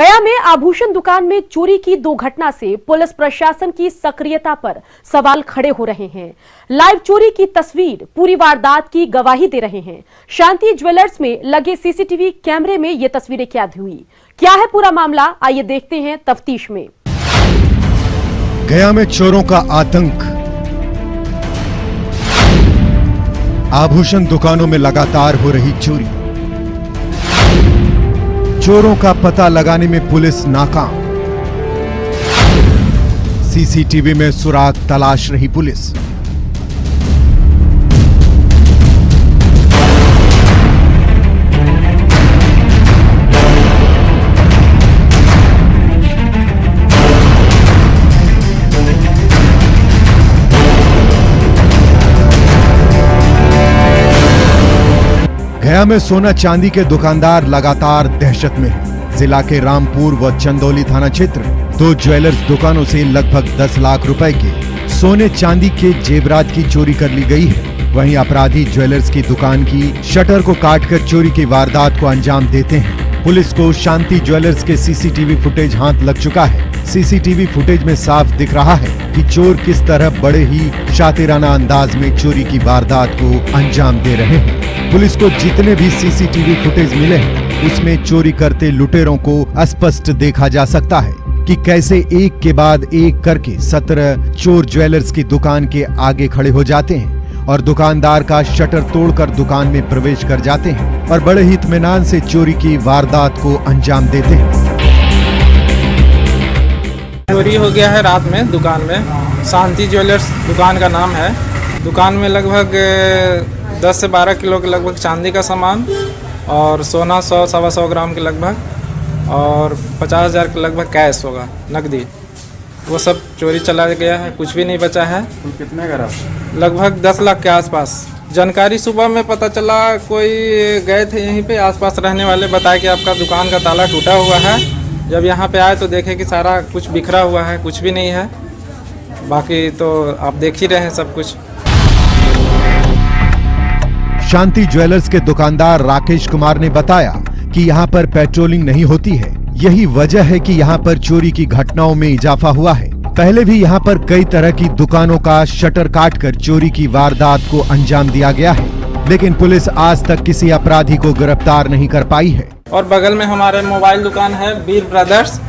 गया में आभूषण दुकान में चोरी की 2 घटना से पुलिस प्रशासन की सक्रियता पर सवाल खड़े हो रहे हैं। लाइव चोरी की तस्वीर पूरी वारदात की गवाही दे रहे हैं। शांति ज्वेलर्स में लगे सीसीटीवी कैमरे में ये तस्वीरें कैद हुई। क्या है पूरा मामला, आइए देखते हैं तफ्तीश में। गया में चोरों का आतंक। आभूषण दुकानों में लगातार हो रही चोरी। चोरों का पता लगाने में पुलिस नाकाम। सीसीटीवी में सुराग तलाश रही पुलिस। गया में सोना चांदी के दुकानदार लगातार दहशत में हैं। जिला के रामपुर व चंदौली थाना क्षेत्र 2 ज्वेलर्स दुकानों से लगभग 10 लाख रुपए के सोने चांदी के जेवरात की चोरी कर ली गई है। वहीं अपराधी ज्वेलर्स की दुकान की शटर को काटकर चोरी की वारदात को अंजाम देते हैं। पुलिस को शांति ज्वेलर्स के सीसीटीवी फुटेज हाथ लग चुका है। सीसीटीवी फुटेज में साफ दिख रहा है कि चोर किस तरह बड़े ही शातिराना अंदाज में चोरी की वारदात को अंजाम दे रहे हैं। पुलिस को जितने भी सीसीटीवी फुटेज मिले हैं उसमें चोरी करते लुटेरों को स्पष्ट देखा जा सकता है कि कैसे एक के बाद एक करके 17 चोर ज्वेलर्स की दुकान के आगे खड़े हो जाते हैं और दुकानदार का शटर तोड़कर दुकान में प्रवेश कर जाते हैं और बड़े ही इत्मीनान से चोरी की वारदात को अंजाम देते हैं। चोरी हो गया है रात में दुकान में। शांति ज्वेलर्स दुकान का नाम है। दुकान में लगभग 10 से 12 किलो के लगभग चांदी का सामान और सोना 100-125 ग्राम के लगभग और 50,000 के लगभग कैश होगा नकदी, वो सब चोरी चला गया है। कुछ भी नहीं बचा है। कितने का? लगभग 10 लाख के आसपास। जानकारी सुबह में पता चला, कोई गए थे यहीं पे आसपास रहने वाले, बताया कि आपका दुकान का ताला टूटा हुआ है। जब यहाँ पे आए तो देखे कि सारा कुछ बिखरा हुआ है, कुछ भी नहीं है। बाकी तो आप देख ही रहे हैं सब कुछ। शांति ज्वेलर्स के दुकानदार राकेश कुमार ने बताया कि यहाँ पर पेट्रोलिंग नहीं होती है। यही वजह है कि यहाँ पर चोरी की घटनाओं में इजाफा हुआ है। पहले भी यहाँ पर कई तरह की दुकानों का शटर काटकर चोरी की वारदात को अंजाम दिया गया है, लेकिन पुलिस आज तक किसी अपराधी को गिरफ्तार नहीं कर पाई है। और बगल में हमारे मोबाइल दुकान है वीर ब्रदर्स,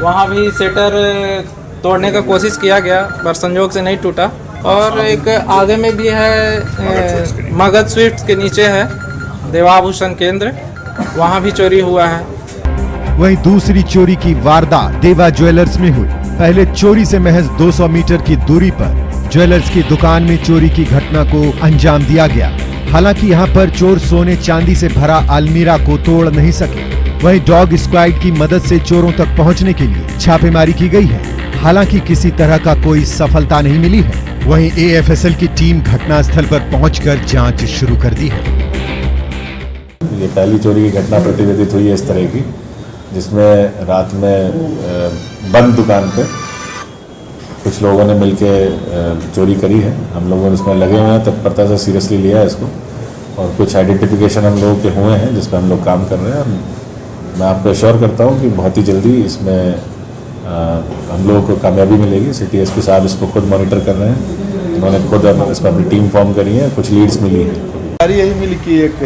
वहाँ भी शटर तोड़ने का कोशिश किया गया पर संजोग से नहीं टूटा। और एक आगे में भी है मगध स्वीट्स के नीचे है देवाभूषण केंद्र, वहाँ भी चोरी हुआ है। वहीं दूसरी चोरी की वारदात देवा ज्वेलर्स में हुई। पहले चोरी से महज 200 मीटर की दूरी पर ज्वेलर्स की दुकान में चोरी की घटना को अंजाम दिया गया। हालांकि यहाँ पर चोर सोने चांदी से भरा अलमीरा को तोड़ नहीं सके। वहीं डॉग स्क्वाड की मदद से चोरों तक पहुँचने के लिए छापेमारी की गई है। हालांकि किसी तरह का कोई सफलता नहीं मिली है। वहीं एएफएसएल की टीम घटनास्थल पर पहुंचकर जांच शुरू कर दी है। ये पहली चोरी की घटना प्रतिवेदित हुई है इस तरह की, जिसमें रात में बंद दुकान पे कुछ लोगों ने मिलके चोरी करी है। हम लोगों इसमें लगे हुए हैं, तत्परता से सीरियसली लिया है इसको और कुछ आइडेंटिफिकेशन हम लोगों के हुए हैं जिस पर हम लोग काम कर रहे हैं। मैं आपको एश्योर करता हूँ कि बहुत ही जल्दी इसमें हम लोगों को कामयाबी मिलेगी। सिटी एसपी साहब इसको खुद मॉनिटर कर रहे हैं। उन्होंने खुद इस पर अपनी टीम फॉर्म करी है। कुछ लीड्स मिली है। यही मिली कि एक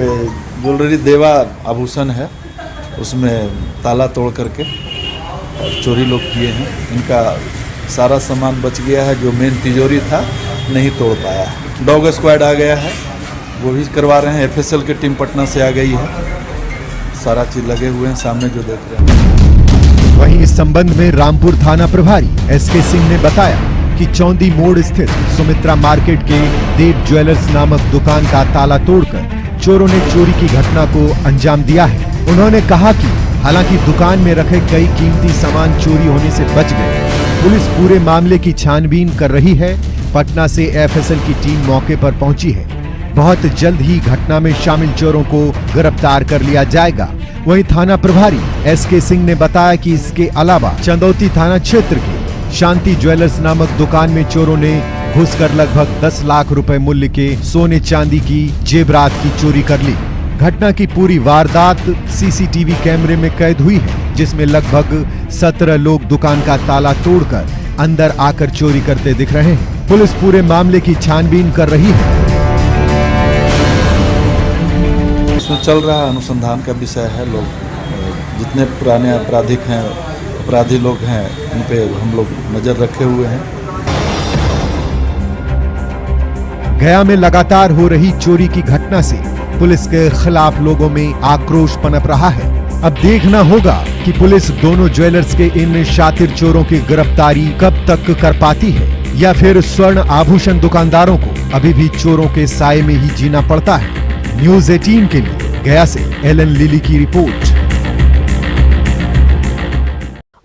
ज्वेलरी देवा आभूषण है, उसमें ताला तोड़ करके चोरी लोग किए हैं। इनका सारा सामान बच गया है, जो मेन तिजोरी था नहीं तोड़ पाया। डॉग स्क्वाड आ गया है, वो भी करवा रहे हैं। एफएसएल की टीम पटना से आ गई है। सारा चीज लगे हुए हैं सामने जो देख रहे हैं। वहीं इस संबंध में रामपुर थाना प्रभारी एसके सिंह ने बताया कि चौंदी मोड़ स्थित सुमित्रा मार्केट के देव ज्वेलर्स नामक दुकान का ताला तोड़कर चोरों ने चोरी की घटना को अंजाम दिया है। उन्होंने कहा कि हालांकि दुकान में रखे कई कीमती सामान चोरी होने से बच गए। पुलिस पूरे मामले की छानबीन कर रही है। पटना से एएफएसएल की टीम मौके पर पहुंची है। बहुत जल्द ही घटना में शामिल चोरों को गिरफ्तार कर लिया जाएगा। वहीं थाना प्रभारी एसके सिंह ने बताया कि इसके अलावा चंदौती थाना क्षेत्र के शांति ज्वेलर्स नामक दुकान में चोरों ने घुसकर लगभग 10 लाख रुपए मूल्य के सोने चांदी की जेवरात की चोरी कर ली। घटना की पूरी वारदात सीसीटीवी कैमरे में कैद हुई है। जिसमें लगभग 17 लोग दुकान का ताला तोड़कर अंदर आकर चोरी करते दिख रहे हैं। पुलिस पूरे मामले की छानबीन कर रही है। इसमें चल रहा अनुसंधान का विषय है। लोग जितने पुराने अपराधी लोग हैं उन पे हम लोग नजर रखे हुए हैं। गया में लगातार हो रही चोरी की घटना से पुलिस के खिलाफ लोगों में आक्रोश पनप रहा है। अब देखना होगा कि पुलिस दोनों ज्वेलर्स के इन शातिर चोरों की गिरफ्तारी कब तक कर पाती है, या फिर स्वर्ण आभूषण दुकानदारों को अभी भी चोरों के साए में ही जीना पड़ता है। न्यूज़ 18 के लिए गया से एलन लिली की रिपोर्ट।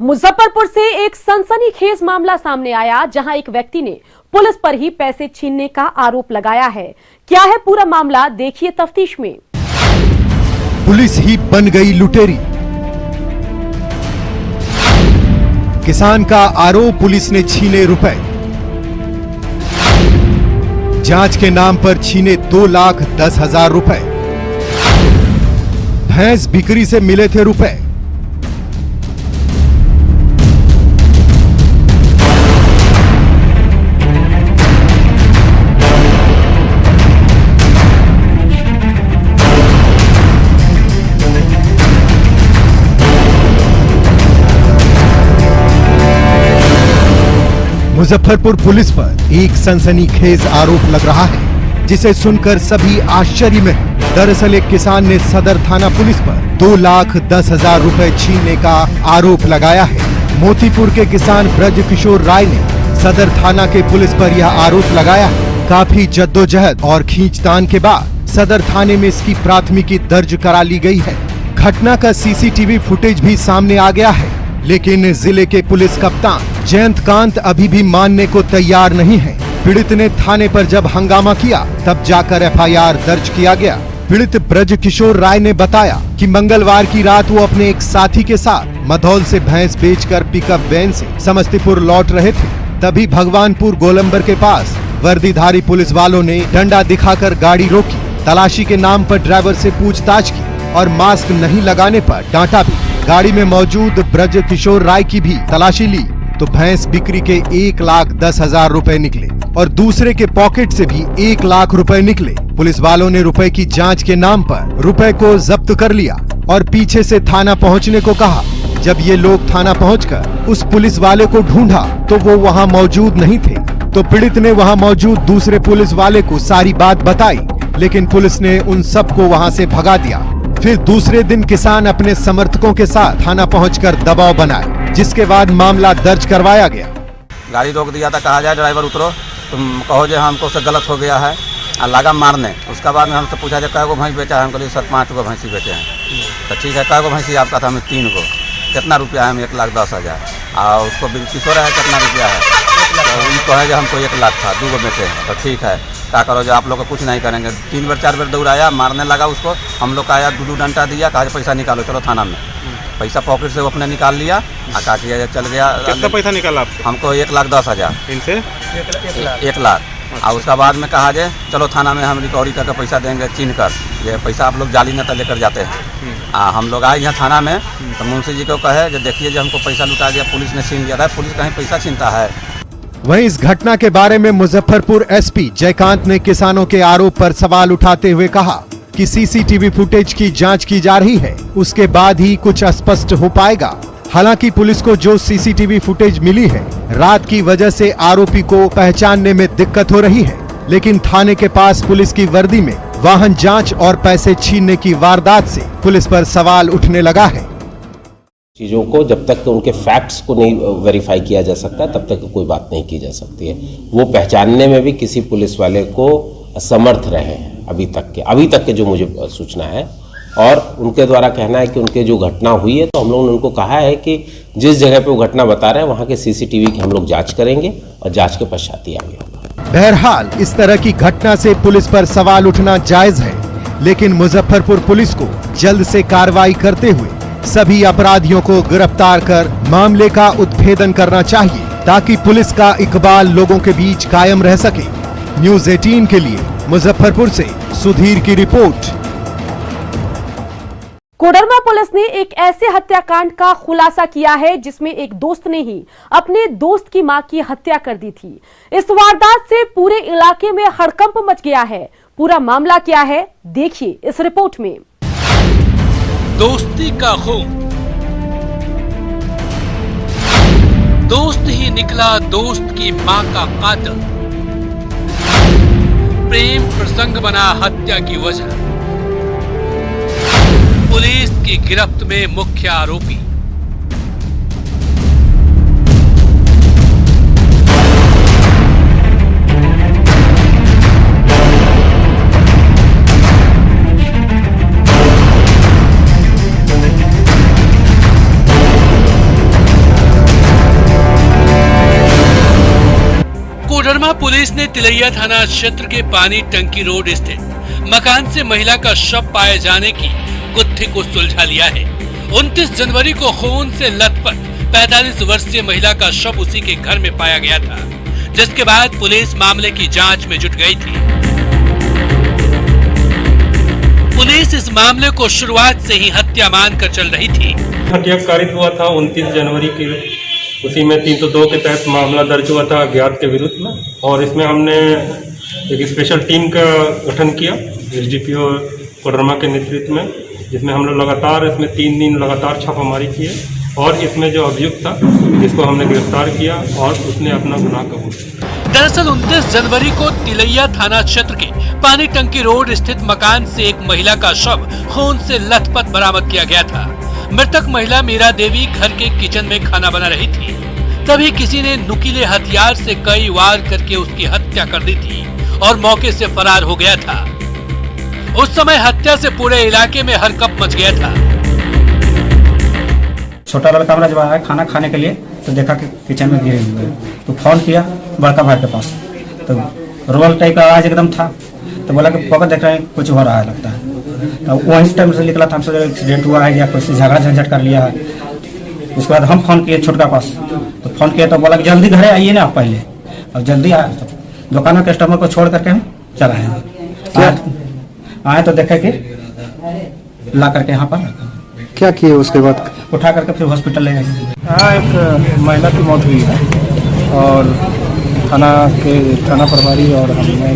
मुजफ्फरपुर से एक सनसनीखेज मामला सामने आया, जहां एक व्यक्ति ने पुलिस पर ही पैसे छीनने का आरोप लगाया है। क्या है पूरा मामला, देखिए तफ्तीश में। पुलिस ही बन गई लुटेरी। किसान का आरोप, पुलिस ने छीने रुपए। जांच के नाम पर छीने 2,10,000 रुपए। भैंस बिक्री से मिले थे रुपए। मुजफ्फरपुर पुलिस पर एक सनसनीखेज आरोप लग रहा है, जिसे सुनकर सभी आश्चर्य में हैं। दरअसल एक किसान ने सदर थाना पुलिस पर 2,10,000 रुपए छीनने का आरोप लगाया है। मोतीपुर के किसान ब्रज किशोर राय ने सदर थाना के पुलिस पर यह आरोप लगाया है। काफी जद्दोजहद और खींचतान के बाद सदर थाने में इसकी प्राथमिकी दर्ज करा ली गई है। घटना का सीसीटीवी फुटेज भी सामने आ गया है, लेकिन जिले के पुलिस कप्तान जयंत कांत अभी भी मानने को तैयार नहीं है। पीड़ित ने थाने पर जब हंगामा किया तब जाकर एफआईआर दर्ज किया गया। पीड़ित ब्रज किशोर राय ने बताया कि मंगलवार की रात वो अपने एक साथी के साथ मधौल से भैंस बेचकर पिकअप वैन से समस्तीपुर लौट रहे थे। तभी भगवानपुर गोलंबर के पास वर्दीधारी पुलिस वालों ने डंडा दिखाकर गाड़ी रोकी। तलाशी के नाम पर ड्राइवर से पूछताछ की और मास्क नहीं लगाने पर डांटा भी। गाड़ी में मौजूद ब्रज किशोर राय की भी तलाशी ली तो भैंस बिक्री के 1,10,000 रुपए निकले और दूसरे के पॉकेट से भी 1 लाख रुपए निकले। पुलिस वालों ने रुपए की जांच के नाम पर रुपए को जब्त कर लिया और पीछे से थाना पहुंचने को कहा। जब ये लोग थाना पहुंचकर उस पुलिस वाले को ढूंढा तो वो वहां मौजूद नहीं थे। तो पीड़ित ने वहां मौजूद दूसरे पुलिस वाले को सारी बात बताई, लेकिन पुलिस ने उन सबको वहां से भगा दिया। फिर दूसरे दिन किसान अपने समर्थकों के साथ थाना पहुंचकर दबाव बनाए, जिसके बाद मामला दर्ज करवाया गया। गाड़ी रोक दिया था, कहा जाए ड्राइवर उतरो, तुम कहो जो हमको से गलत हो गया है, लगा मारने। उसके बाद में हमसे पूछा जब कै गो भैंस बेचा है, हम कहलिए सर 5 गो भैंसी बेचे हैं। तो ठीक है, कै गो भैंसी आपका था? हमें 3 गो। कितना रुपया है? हम 1,10,000। और उसको किशोर है कितना रुपया है? तो उनको है जो हमको 1 लाख था, 2 गो बेचे हैं। तो ठीक है, क्या करो जो आप लोग को कुछ नहीं करेंगे। 3 बार 4 बार दौड़ाया, मारने लगा उसको। हम लोग का आया, 2 डंडा दिया, कहा पैसा निकालो, चलो थाना में। पैसा पॉकेट से वो अपने निकाल लिया और कहा किया चल गया। कितना पैसा निकाला आपको? हमको 1,10,000। इनसे 1 लाख। और उसका बाद में कहा जाए चलो थाना में हम रिकवरी करके पैसा देंगे छीन कर। ये पैसा आप लोग जाली नेता लेकर जाते हैं। हम लोग आए यहाँ थाना में तो मुंशी जी को कहे जो देखिए जो हमको पैसा लुटा गया, पुलिस ने छीन लिया था। पुलिस कहीं पैसा छीनता है? वहीं इस घटना के बारे में मुजफ्फरपुर एसपी जयकांत ने किसानों के आरोप पर सवाल उठाते हुए कहा कि सीसीटीवी फुटेज की जांच की जा रही है, उसके बाद ही कुछ स्पष्ट हो पाएगा। हालांकि पुलिस को जो सीसीटीवी फुटेज मिली है, रात की वजह से आरोपी को पहचानने में दिक्कत हो रही है, लेकिन थाने के पास पुलिस की वर्दी में वाहन जांच और पैसे छीनने की वारदात से पुलिस पर सवाल उठने लगा है। चीज़ों को जब तक कि उनके फैक्ट्स को नहीं वेरीफाई किया जा सकता, तब तक कोई बात नहीं की जा सकती है। वो पहचानने में भी किसी पुलिस वाले को असमर्थ रहे हैं अभी तक के जो मुझे सूचना है। और उनके द्वारा कहना है कि उनके जो घटना हुई है, तो हम लोगों ने उनको कहा है कि जिस जगह पे वो घटना बता रहे हैं वहाँ के सीसीटीवी की हम लोग जाँच करेंगे और जाँच के पश्चात ही आगे होगा। बहरहाल इस तरह की घटना से पुलिस पर सवाल उठना जायज है, लेकिन मुजफ्फरपुर पुलिस को जल्द से कार्रवाई करते हुए सभी अपराधियों को गिरफ्तार कर मामले का उत्भेदन करना चाहिए, ताकि पुलिस का इकबाल लोगों के बीच कायम रह सके। न्यूज़ 18 के लिए मुजफ्फरपुर से सुधीर की रिपोर्ट। कोडरमा पुलिस ने एक ऐसे हत्याकांड का खुलासा किया है जिसमें एक दोस्त ने ही अपने दोस्त की मां की हत्या कर दी थी। इस वारदात से पूरे इलाके में हड़कंप मच गया है। पूरा मामला क्या है, देखिए इस रिपोर्ट में। दोस्ती का खून, दोस्त ही निकला दोस्त की मां का कातिल, प्रेम प्रसंग बना हत्या की वजह। पुलिस की गिरफ्त में मुख्य आरोपी। कोडरमा पुलिस ने तिलैया थाना क्षेत्र के पानी टंकी रोड स्थित मकान से महिला का शव पाए जाने की गुत्थी को सुलझा लिया है। 29 जनवरी को खून से लथपथ 45 वर्षीय महिला का शव उसी के घर में पाया गया था, जिसके बाद पुलिस मामले की जांच में जुट गई थी। पुलिस इस मामले को शुरुआत से ही हत्या मानकर चल रही थी। हत्या कारित हुआ था 29 जनवरी की, उसी में 302 के तहत मामला दर्ज हुआ था अज्ञात के विरुद्ध में, और इसमें हमने एक स्पेशल टीम का गठन किया एसडीपीओ कोडरमा के नेतृत्व में, जिसमें हम लोग लगातार इसमें 3 दिन लगातार छापामारी किए और इसमें जो अभियुक्त था जिसको हमने गिरफ्तार किया और उसने अपना गुनाह कबूल किया। दरअसल 29 जनवरी को तिलैया थाना क्षेत्र के पानी टंकी रोड स्थित मकान से एक महिला का शव खून से लथपथ बरामद किया गया था। मृतक महिला मीरा देवी घर के किचन में खाना बना रही थी, तभी किसी ने नुकीले हथियार से कई वार करके उसकी हत्या कर दी थी और मौके से फरार हो गया था। उस समय हत्या से पूरे इलाके में हड़कंप मच गया था। छोटा लड़का मेरा जब आया खाना खाने के लिए तो देखा कि किचन में गिरे हुए, तो फोन किया बड़का भाई के पास, तो रोल टाइप का आवाज एकदम था, तो बोला कि पकड़ देख रहे हैं कुछ हो रहा है लगता है। तो वहीं टाइम से निकला था, हम सोचे एक्सीडेंट हुआ है या कोई झगड़ा झंझट कर लिया है। उसके बाद हम फोन किए छोटका पास, तो फोन किया तो बोला कि जल्दी घरे आइए ना आप पहले, और जल्दी आया तो दुकान में कस्टमर को छोड़ करके हम चला आए तो देखे कि ला करके यहाँ पर क्या किए, उसके बाद उठा करके फिर हॉस्पिटल ले गए। हाँ, एक महिला की मौत हुई है और थाना प्रभारी और हमने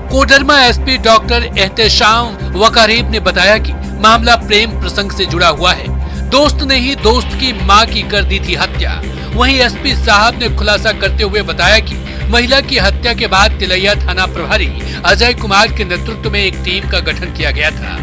कोडरमा एसपी डॉक्टर एहतेशाम वकारीब ने बताया कि मामला प्रेम प्रसंग से जुड़ा हुआ है। दोस्त ने ही दोस्त की मां की कर दी थी हत्या। वहीं एसपी साहब ने खुलासा करते हुए बताया कि महिला की हत्या के बाद तिलैया थाना प्रभारी अजय कुमार के नेतृत्व में एक टीम का गठन किया गया था,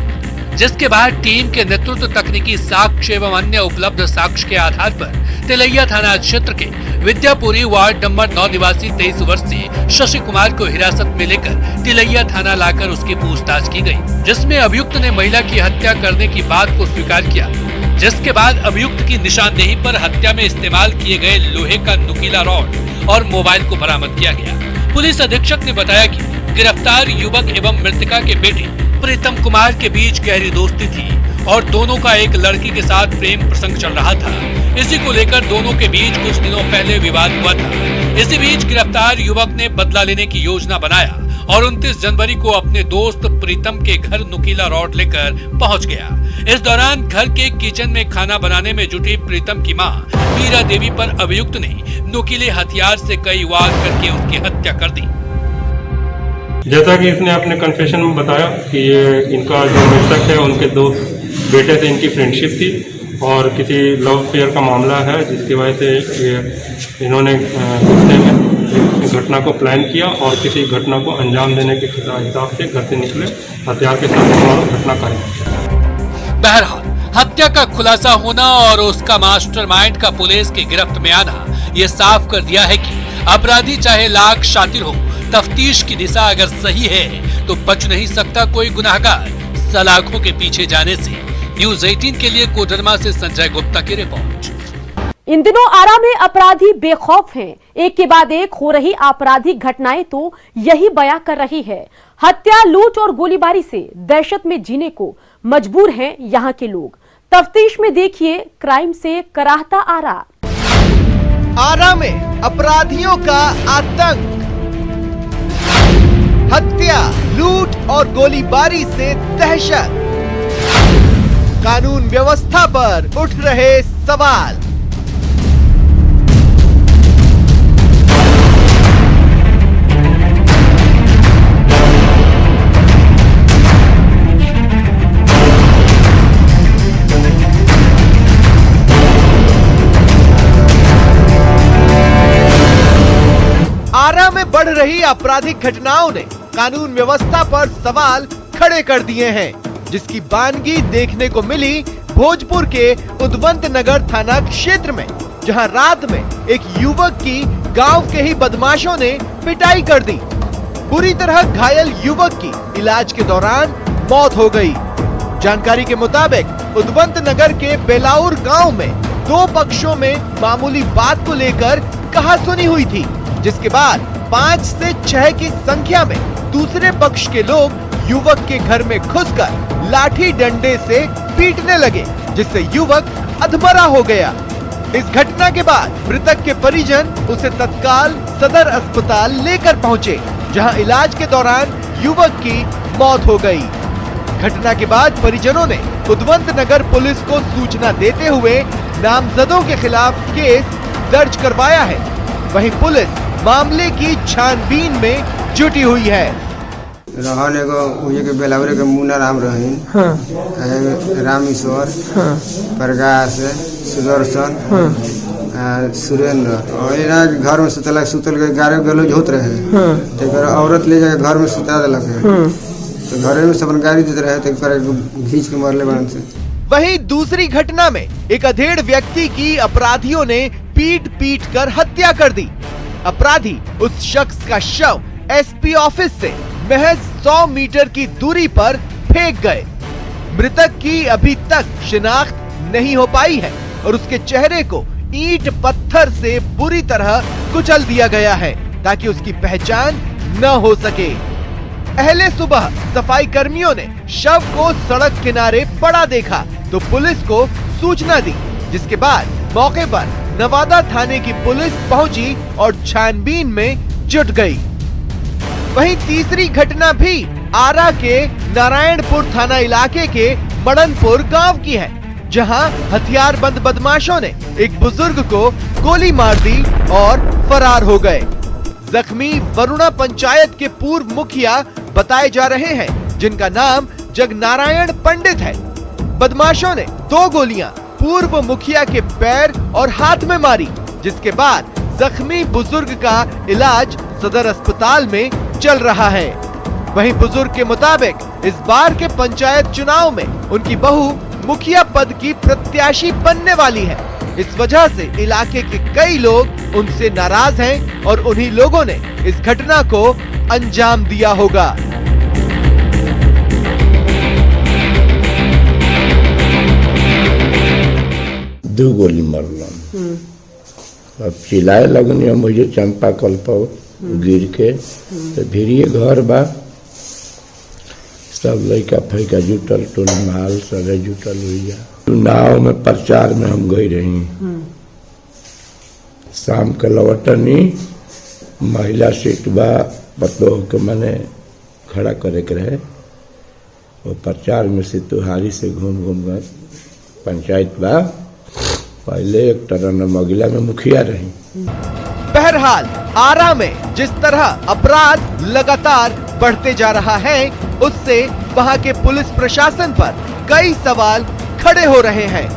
जिसके बाद टीम के नेतृत्व तकनीकी साक्ष्य एवं अन्य उपलब्ध साक्ष्य के आधार पर तिलैया थाना क्षेत्र के विद्यापुरी वार्ड नंबर 9 निवासी 23 वर्षीय शशि कुमार को हिरासत में लेकर तिलैया थाना लाकर उसकी पूछताछ की गई, जिसमें अभियुक्त ने महिला की हत्या करने की बात को स्वीकार किया। जिसके बाद अभियुक्त की निशानदेही पर हत्या में इस्तेमाल किए गए लोहे का नुकीला रॉड और मोबाइल को बरामद किया गया। पुलिस अधीक्षक ने बताया कि गिरफ्तार युवक एवं मृतका के बेटे प्रीतम कुमार के बीच गहरी दोस्ती थी और दोनों का एक लड़की के साथ प्रेम प्रसंग चल रहा था। इसी को लेकर दोनों के बीच कुछ दिनों पहले विवाद हुआ था। इसी बीच गिरफ्तार युवक ने बदला लेने की योजना बनाया और 29 जनवरी को अपने दोस्त प्रीतम के घर नुकीला रॉड लेकर पहुंच गया। इस दौरान घर के किचन में खाना बनाने में जुटी प्रीतम की मां मीरा देवी पर अभियुक्त ने नुकीले हथियार से कई वार करके उसकी हत्या कर दी। जैसा कि इसने अपने कन्फेशन में बताया कि ये इनका जो मृतक है उनके दो बेटे से इनकी फ्रेंडशिप थी और किसी लव अफेयर का मामला है, जिसकी वजह से इन्होंने गुस्से में इस घटना को प्लान किया और किसी घटना को अंजाम देने के हिसाब से घर से निकले हथियार के साथ घटना कार्य। बहरहाल हत्या का खुलासा होना और उसका मास्टरमाइंड का पुलिस की गिरफ्त में आना ये साफ कर दिया है कि अपराधी चाहे लाख शातिर हो, तफ्तीश की दिशा अगर सही है तो बच नहीं सकता कोई गुनाहगार सलाखों के पीछे जाने से। न्यूज़ 18 के लिए कोडरमा से संजय गुप्ता की रिपोर्ट। इन दिनों आरा में अपराधी बेखौफ हैं। एक के बाद एक हो रही आपराधिक घटनाएं तो यही बयां कर रही है। हत्या, लूट और गोलीबारी से दहशत में जीने को मजबूर हैं यहां के लोग। तफ्तीश में देखिए क्राइम से कराहता आरा। आरा में अपराधियों का आतंक, हत्या, लूट और गोलीबारी से दहशत। कानून व्यवस्था पर उठ रहे सवाल। आरा में बढ़ रही आपराधिक घटनाओं ने कानून व्यवस्था पर सवाल खड़े कर दिए हैं, जिसकी बानगी देखने को मिली भोजपुर के उद्वंत नगर थाना क्षेत्र में, जहां रात में एक युवक की गांव के ही बदमाशों ने पिटाई कर दी। बुरी तरह घायल युवक की इलाज के दौरान मौत हो गई। जानकारी के मुताबिक उद्वंत नगर के बेलाउर गांव में दो पक्षों में मामूली बात को लेकर कहासुनी हुई थी, जिसके बाद 5 से 6 की संख्या में दूसरे पक्ष के लोग युवक के घर में घुसकर लाठी डंडे से पीटने लगे, जिससे युवक अधमरा हो गया। इस घटना के बाद मृतक के परिजन उसे तत्काल सदर अस्पताल लेकर पहुंचे, जहां इलाज के दौरान युवक की मौत हो गई। घटना के बाद परिजनों ने उद्वंत नगर पुलिस को सूचना देते हुए नामजदों के खिलाफ केस दर्ज करवाया है। वहीं पुलिस मामले की छानबीन में जुटी हुई है। रहन एगो उहे के बेलावरे के मुन्ना राम रहीन, रामेश्वर, प्रकाश, सुदर्शन, सुरेंद्र, और इना घर में सुतल के गारे गलो होत रहे, तेकर औरत ले जाके घर में सुता देलक है, तो घरे में सब गाड़ी देते रहे, तेकर घींच के मारले बनन से। वहीं दूसरी घटना में एक अधेड़ व्यक्ति की अपराधियों ने पीट कर हत्या कर दी। अपराधी उस शख्स का शव एसपी ऑफिस से महज 100 मीटर की दूरी पर फेंक गए। मृतक की अभी तक शिनाख्त नहीं हो पाई है और उसके चेहरे को ईंट पत्थर से बुरी तरह कुचल दिया गया है, ताकि उसकी पहचान न हो सके। अहले सुबह सफाई कर्मियों ने शव को सड़क किनारे पड़ा देखा तो पुलिस को सूचना दी, जिसके बाद मौके पर नवादा थाने की पुलिस पहुंची और छानबीन में जुट गई। वहीं तीसरी घटना भी आरा के नारायणपुर थाना इलाके के मड़नपुर गांव की है, जहां हथियारबंद बदमाशों ने एक बुजुर्ग को गोली मार दी और फरार हो गए। जख्मी वरुणा पंचायत के पूर्व मुखिया बताए जा रहे हैं, जिनका नाम जगनारायण पंडित है। बदमाशों ने 2 गोलियां पूर्व मुखिया के पैर और हाथ में मारी, जिसके बाद जख्मी बुजुर्ग का इलाज सदर अस्पताल में चल रहा है। वहीं बुजुर्ग के मुताबिक इस बार के पंचायत चुनाव में उनकी बहू मुखिया पद की प्रत्याशी बनने वाली है। इस वजह से इलाके के कई लोग उनसे नाराज हैं और उन्हीं लोगों ने इस घटना को अंजाम दिया होगा। दो गोली मारल, अब चिल्लाए लगनी मुझे चंपा कल पर गिर के, तो भिड़िए घर बा, सब लड़का फैका जुटल, टोल महल सगे जुटल हुई। चुनाव में प्रचार में हम गई रही, शाम के लौटनी महिला सीट बा पतोह के मने खड़ा करे के रहे, वो प्रचार में से तुहारी से घूम गए पंचायत बा, पहले एक तरह महिला में मुखिया रही। बहरहाल आरा में जिस तरह अपराध लगातार बढ़ते जा रहा है, उससे वहां के पुलिस प्रशासन पर कई सवाल खड़े हो रहे हैं।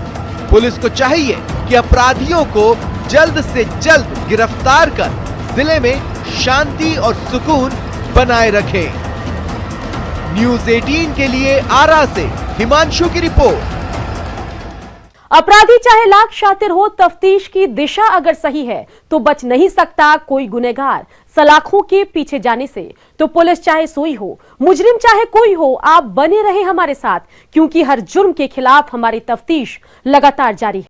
पुलिस को चाहिए कि अपराधियों को जल्द से जल्द गिरफ्तार कर जिले में शांति और सुकून बनाए रखे। न्यूज़ 18 के लिए आरा से हिमांशु की रिपोर्ट। अपराधी चाहे लाख शातिर हो, तफ्तीश की दिशा अगर सही है तो बच नहीं सकता कोई गुनहगार सलाखों के पीछे जाने से। तो पुलिस चाहे सोई हो, मुजरिम चाहे कोई हो, आप बने रहे हमारे साथ, क्योंकि हर जुर्म के खिलाफ हमारी तफ्तीश लगातार जारी है।